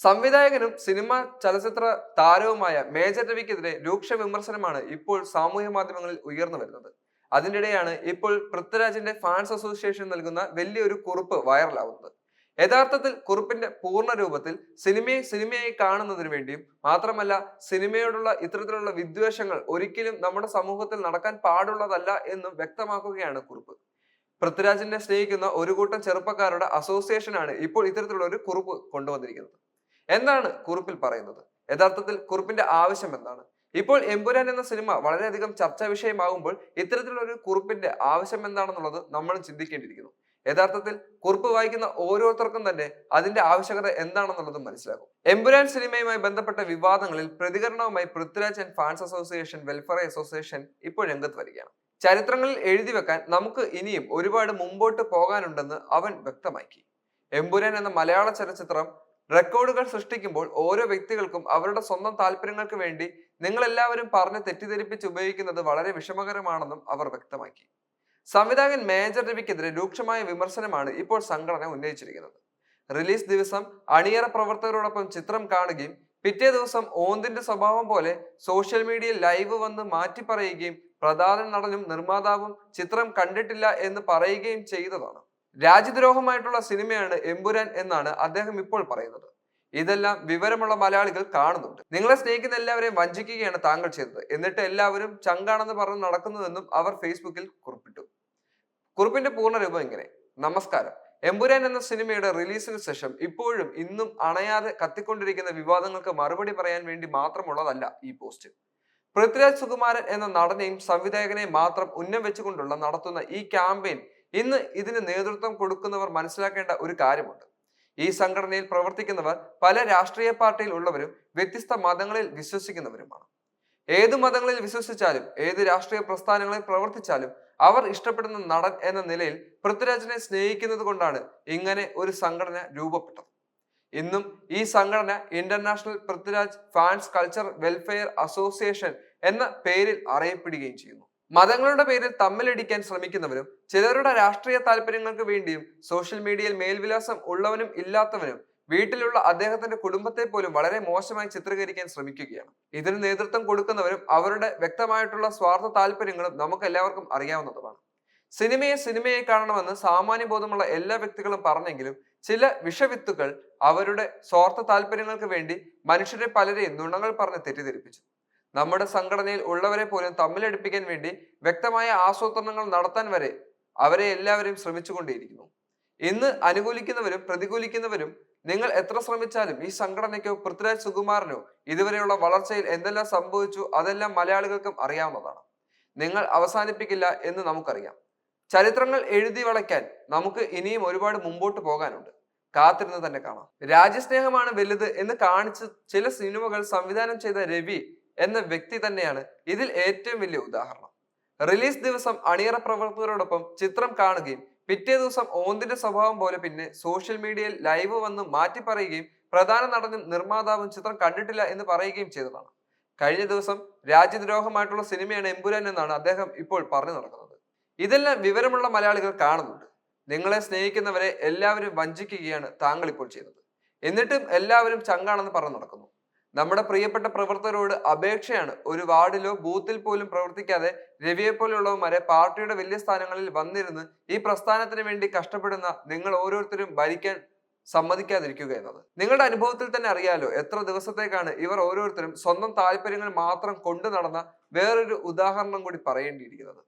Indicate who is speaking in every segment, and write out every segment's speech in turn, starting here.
Speaker 1: സംവിധായകനും ചലച്ചിത്ര താരവുമായ മേജർ രവിക്കെതിരെ രൂക്ഷ വിമർശനമാണ് ഇപ്പോൾ സാമൂഹ്യ മാധ്യമങ്ങളിൽ ഉയർന്നു വരുന്നത്. അതിനിടെയാണ് ഇപ്പോൾ പൃഥ്വിരാജിന്റെ ഫാൻസ് അസോസിയേഷൻ നൽകുന്ന വലിയൊരു കുറിപ്പ് വൈറലാവുന്നത്. യഥാർത്ഥത്തിൽ കുറിപ്പിന്റെ പൂർണ്ണ രൂപത്തിൽ സിനിമയെ സിനിമയായി കാണുന്നതിന് വേണ്ടിയും മാത്രമല്ല സിനിമയോടുള്ള ഇത്തരത്തിലുള്ള വിദ്വേഷങ്ങൾ ഒരിക്കലും നമ്മുടെ സമൂഹത്തിൽ നടക്കാൻ പാടുള്ളതല്ല എന്നും വ്യക്തമാക്കുകയാണ് കുറിപ്പ്. പൃഥ്വിരാജിനെ സ്നേഹിക്കുന്ന ഒരു കൂട്ടം ചെറുപ്പക്കാരുടെ അസോസിയേഷനാണ് ഇപ്പോൾ ഇത്തരത്തിലുള്ള ഒരു കുറിപ്പ് കൊണ്ടുവന്നിരിക്കുന്നത്. എന്താണ് കുറിപ്പിൽ പറയുന്നത്? യഥാർത്ഥത്തിൽ കുറിപ്പിന്റെ ആവശ്യം എന്താണ്? ഇപ്പോൾ എമ്പുരാൻ എന്ന സിനിമ വളരെയധികം ചർച്ചാ വിഷയമാകുമ്പോൾ ഇത്തരത്തിലുള്ള ഒരു കുറിപ്പിന്റെ ആവശ്യം എന്താണെന്നുള്ളത് നമ്മൾ ചിന്തിക്കേണ്ടിയിരിക്കുന്നു. യഥാർത്ഥത്തിൽ കുറിപ്പ് വായിക്കുന്ന ഓരോരുത്തർക്കും തന്നെ അതിന്റെ ആവശ്യകത എന്താണെന്നുള്ളത് മനസ്സിലാകും. എമ്പുരാൻ സിനിമയുമായി ബന്ധപ്പെട്ട വിവാദങ്ങളിൽ പ്രതികരണവുമായി Prithviraj and fans association welfare association ഇപ്പോൾ രംഗത്ത് വരികയാണ്. ചരിത്രങ്ങളിൽ എഴുതി വെക്കാൻ നമുക്ക് ഇനിയും ഒരുപാട് മുമ്പോട്ട് പോകാനുണ്ടെന്ന് അവൻ വ്യക്തമാക്കി. എമ്പുരാൻ എന്ന മലയാള ചലച്ചിത്രം റെക്കോർഡുകൾ സൃഷ്ടിക്കുമ്പോൾ ഓരോ വ്യക്തികൾക്കും അവരുടെ സ്വന്തം താല്പര്യങ്ങൾക്ക് വേണ്ടി നിങ്ങൾ എല്ലാവരും പറഞ്ഞ് തെറ്റിദ്ധരിപ്പിച്ച് ഉപയോഗിക്കുന്നത് വളരെ വിഷമകരമാണെന്നും അവർ വ്യക്തമാക്കി. സംവിധായകൻ മേജർ രവിക്കെതിരെ രൂക്ഷമായ വിമർശനമാണ് ഇപ്പോൾ സംഘടന ഉന്നയിച്ചിരിക്കുന്നത്. റിലീസ് ദിവസം അണിയറ പ്രവർത്തകരോടൊപ്പം ചിത്രം കാണുകയും പിറ്റേ ദിവസം ഓന്തിന്റെ സ്വഭാവം പോലെ സോഷ്യൽ മീഡിയയിൽ ലൈവ് വന്ന് മാറ്റി പറയുകയും പ്രധാന നടനും നിർമ്മാതാവും ചിത്രം കണ്ടിട്ടില്ല എന്ന് പറയുകയും ചെയ്തതാണ്. രാജ്യദ്രോഹമായിട്ടുള്ള സിനിമയാണ് എമ്പുരാൻ എന്നാണ് അദ്ദേഹം ഇപ്പോൾ പറയുന്നത്. ഇതെല്ലാം വിവരമുള്ള മലയാളികൾ കാണുന്നുണ്ട്. നിങ്ങളെ സ്നേഹിക്കുന്ന എല്ലാവരെയും വഞ്ചിക്കുകയാണ് താങ്കൾ ചെയ്തത്, എന്നിട്ട് എല്ലാവരും ചങ്കാണെന്ന് പറഞ്ഞ് നടക്കുന്നുവെന്നും അവർ ഫേസ്ബുക്കിൽ കുറിപ്പിട്ടു. കുറിപ്പിന്റെ പൂർണ്ണ രൂപം ഇങ്ങനെ: നമസ്കാരം. എമ്പുരാൻ എന്ന സിനിമയുടെ റിലീസിന് ശേഷം ഇപ്പോഴും ഇന്നും അണയാതെ കത്തിക്കൊണ്ടിരിക്കുന്ന വിവാദങ്ങൾക്ക് മറുപടി പറയാൻ വേണ്ടി മാത്രമുള്ളതല്ല ഈ പോസ്റ്റ്. പൃഥ്വിരാജ് സുകുമാരൻ എന്ന നടനെയും സംവിധായകനെയും മാത്രം ഉന്നം വെച്ചുകൊണ്ടുള്ള നടത്തുന്ന ഈ ക്യാമ്പയിൻ ഇന്ന് ഇതിന് നേതൃത്വം കൊടുക്കുന്നവർ മനസ്സിലാക്കേണ്ട ഒരു കാര്യമുണ്ട്. ഈ സംഘടനയിൽ പ്രവർത്തിക്കുന്നവർ പല രാഷ്ട്രീയ പാർട്ടിയിൽ ഉള്ളവരും വ്യത്യസ്ത മതങ്ങളിൽ വിശ്വസിക്കുന്നവരുമാണ്. ഏതു മതങ്ങളിൽ വിശ്വസിച്ചാലും ഏത് രാഷ്ട്രീയ പ്രസ്ഥാനങ്ങളിൽ പ്രവർത്തിച്ചാലും അവർ ഇഷ്ടപ്പെടുന്ന നടൻ എന്ന നിലയിൽ പൃഥ്വിരാജിനെ സ്നേഹിക്കുന്നത് കൊണ്ടാണ് ഇങ്ങനെ ഒരു സംഘടന രൂപപ്പെട്ടത്. ഇന്നും ഈ സംഘടന international Prithviraj fans culture welfare association എന്ന പേരിൽ അറിയപ്പെടുകയും ചെയ്യുന്നു. മതങ്ങളുടെ പേരിൽ തമ്മിലടിക്കാൻ ശ്രമിക്കുന്നവരും ചിലരുടെ രാഷ്ട്രീയ താല്പര്യങ്ങൾക്ക് വേണ്ടിയും സോഷ്യൽ മീഡിയയിൽ മേൽവിലാസം ഉള്ളവനും ഇല്ലാത്തവനും വീട്ടിലുള്ള അദ്ദേഹത്തിന്റെ കുടുംബത്തെ പോലും വളരെ മോശമായി ചിത്രീകരിക്കാൻ ശ്രമിക്കുകയാണ്. ഇതിന് നേതൃത്വം കൊടുക്കുന്നവരും അവരുടെ വ്യക്തമായിട്ടുള്ള സ്വാർത്ഥ താല്പര്യങ്ങളും നമുക്ക് എല്ലാവർക്കും അറിയാവുന്നതുമാണ്. സിനിമയെ സിനിമയെ കാണണമെന്ന് സാമാന്യ ബോധമുള്ള എല്ലാ വ്യക്തികളും പറഞ്ഞെങ്കിലും ചില വിഷവിത്തുകൾ അവരുടെ സ്വാർത്ഥ താല്പര്യങ്ങൾക്ക് വേണ്ടി മനുഷ്യരെ പലരെയും നുണകൾ പറഞ്ഞ് തെറ്റിദ്ധരിപ്പിച്ചു. നമ്മുടെ സംഘടനയിൽ ഉള്ളവരെ പോലും തമ്മിലടിപ്പിക്കാൻ വേണ്ടി വ്യക്തമായ ആസൂത്രണങ്ങൾ നടത്താൻ വരെ അവരെ എല്ലാവരും ശ്രമിച്ചുകൊണ്ടേയിരിക്കുന്നു. ഇന്ന് അനുകൂലിക്കുന്നവരും പ്രതികൂലിക്കുന്നവരും നിങ്ങൾ എത്ര ശ്രമിച്ചാലും ഈ സംഘടനയ്ക്കോ പൃഥ്വിരാജ് സുകുമാരനോ ഇതുവരെയുള്ള വളർച്ചയിൽ എന്തെല്ലാം സംഭവിച്ചു അതെല്ലാം മലയാളികൾക്കും അറിയാവുന്നതാണ്. നിങ്ങൾ അവസാനിപ്പിക്കില്ല എന്ന് നമുക്കറിയാം. ചരിത്രങ്ങൾ എഴുതി വളയ്ക്കാൻ നമുക്ക് ഇനിയും ഒരുപാട് മുമ്പോട്ട് പോകാനുണ്ട്. കാത്തിരുന്ന് തന്നെ കാണാം. രാജ്യസ്നേഹമാണ് വലുത് എന്ന് കാണിച്ച് ചില സിനിമകൾ സംവിധാനം ചെയ്ത രവി എന്ന വ്യക്തി തന്നെയാണ് ഇതിൽ ഏറ്റവും വലിയ ഉദാഹരണം. റിലീസ് ദിവസം അണിയറ പ്രവർത്തകരോടൊപ്പം ചിത്രം കാണുകയും പിറ്റേ ദിവസം ഓന്തിന്റെ സ്വഭാവം പോലെ പിന്നെ സോഷ്യൽ മീഡിയയിൽ ലൈവ് വന്ന് മാറ്റി പറയുകയും പ്രധാന നടനും നിർമ്മാതാവും ചിത്രം കണ്ടിട്ടില്ല എന്ന് പറയുകയും ചെയ്തതാണ്. കഴിഞ്ഞ ദിവസം രാജ്യദ്രോഹമായിട്ടുള്ള സിനിമയാണ് എമ്പുരാൻ എന്നാണ് അദ്ദേഹം ഇപ്പോൾ പറഞ്ഞു നടക്കുന്നത്. ഇതെല്ലാം വിവരമുള്ള മലയാളികൾ കാണുന്നുണ്ട്. നിങ്ങളെ സ്നേഹിക്കുന്നവരെ എല്ലാവരും വഞ്ചിക്കുകയാണ് താങ്കൾ ഇപ്പോൾ ചെയ്യുന്നത്. എന്നിട്ടും എല്ലാവരും ചങ്കാണെന്ന് പറഞ്ഞു നടക്കുന്നു. നമ്മുടെ പ്രിയപ്പെട്ട പ്രവർത്തകരോട് അപേക്ഷയാണ്, ഒരു വാർഡിലോ ബൂത്തിൽ പോലും പ്രവർത്തിക്കാതെ രവിയെ പോലെയുള്ളവന്മാരെ പാർട്ടിയുടെ വലിയ സ്ഥാനങ്ങളിൽ വന്നിരുന്ന് ഈ പ്രസ്ഥാനത്തിന് വേണ്ടി കഷ്ടപ്പെടുന്ന നിങ്ങൾ ഓരോരുത്തരും ഭരിക്കാൻ സമ്മതിക്കാതിരിക്കുക എന്നത്. നിങ്ങളുടെ അനുഭവത്തിൽ തന്നെ അറിയാലോ എത്ര ദിവസത്തേക്കാണ് ഇവർ ഓരോരുത്തരും സ്വന്തം താല്പര്യങ്ങൾ മാത്രം കൊണ്ടു നടന്ന വേറൊരു ഉദാഹരണം കൂടി പറയേണ്ടിയിരിക്കുന്നത്.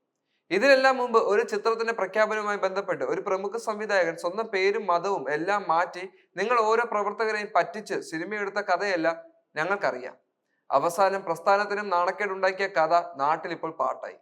Speaker 1: ഇതിനെല്ലാം മുമ്പ് ഒരു ചിത്രത്തിന്റെ പ്രഖ്യാപനവുമായി ബന്ധപ്പെട്ട് ഒരു പ്രമുഖ സംവിധായകൻ സ്വന്തം പേരും മതവും എല്ലാം മാറ്റി നിങ്ങൾ ഓരോ പ്രവർത്തകരെയും പറ്റിച്ച് സിനിമയെടുത്ത കഥയെല്ലാം ഞങ്ങൾക്കറിയാം. അവസാനം പ്രസ്ഥാനത്തിനും നാണക്കേടുണ്ടാക്കിയ കഥ നാട്ടിൽ ഇപ്പോൾ പാട്ടായി.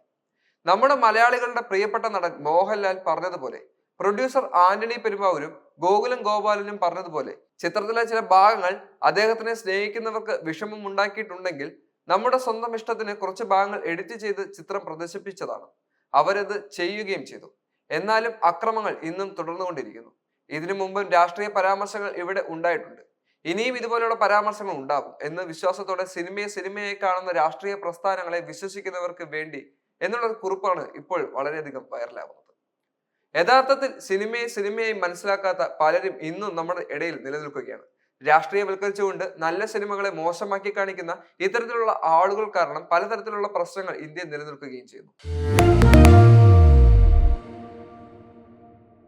Speaker 1: നമ്മുടെ മലയാളികളുടെ പ്രിയപ്പെട്ട നടൻ മോഹൻലാൽ പറഞ്ഞതുപോലെ, പ്രൊഡ്യൂസർ ആന്റണി പെരുമ്പാവൂരും ഗോകുലം ഗോപാലനും പറഞ്ഞതുപോലെ, ചിത്രത്തിലെ ചില ഭാഗങ്ങൾ അദ്ദേഹത്തിനെ സ്നേഹിക്കുന്നവർക്ക് വിഷമം ഉണ്ടാക്കിയിട്ടുണ്ടെങ്കിൽ നമ്മുടെ സ്വന്തം ഇഷ്ടത്തിന് കുറച്ച് ഭാഗങ്ങൾ എഡിറ്റ് ചെയ്ത് ചിത്രം പ്രദർശിപ്പിച്ചതാണ്. അവരത് ചെയ്യുകയും ചെയ്തു. എന്നാലും അക്രമങ്ങൾ ഇന്നും തുടർന്നുകൊണ്ടിരിക്കുന്നു. ഇതിനു മുമ്പും രാഷ്ട്രീയ പരാമർശങ്ങൾ ഇവിടെ ഉണ്ടായിട്ടുണ്ട്. ഇനിയും ഇതുപോലെയുള്ള പരാമർശങ്ങൾ ഉണ്ടാകും എന്ന വിശ്വാസത്തോടെ സിനിമയെ സിനിമയായി കാണുന്ന രാഷ്ട്രീയ പ്രസ്ഥാനങ്ങളെ വിശ്വസിക്കുന്നവർക്ക് വേണ്ടി എന്നുള്ള കുറിപ്പാണ് ഇപ്പോൾ വളരെയധികം വൈറലാകുന്നത്. യഥാർത്ഥത്തിൽ സിനിമയെ സിനിമയായി മനസ്സിലാക്കാത്ത പലരും ഇന്നും നമ്മുടെ ഇടയിൽ നിലനിൽക്കുകയാണ്. രാഷ്ട്രീയവൽക്കരിച്ചുകൊണ്ട് നല്ല സിനിമകളെ മോശമാക്കി കാണിക്കുന്ന ഇത്തരത്തിലുള്ള ആളുകൾ കാരണം പലതരത്തിലുള്ള പ്രശ്നങ്ങൾ ഇന്ത്യയിൽ നിലനിൽക്കുകയും ചെയ്യുന്നു.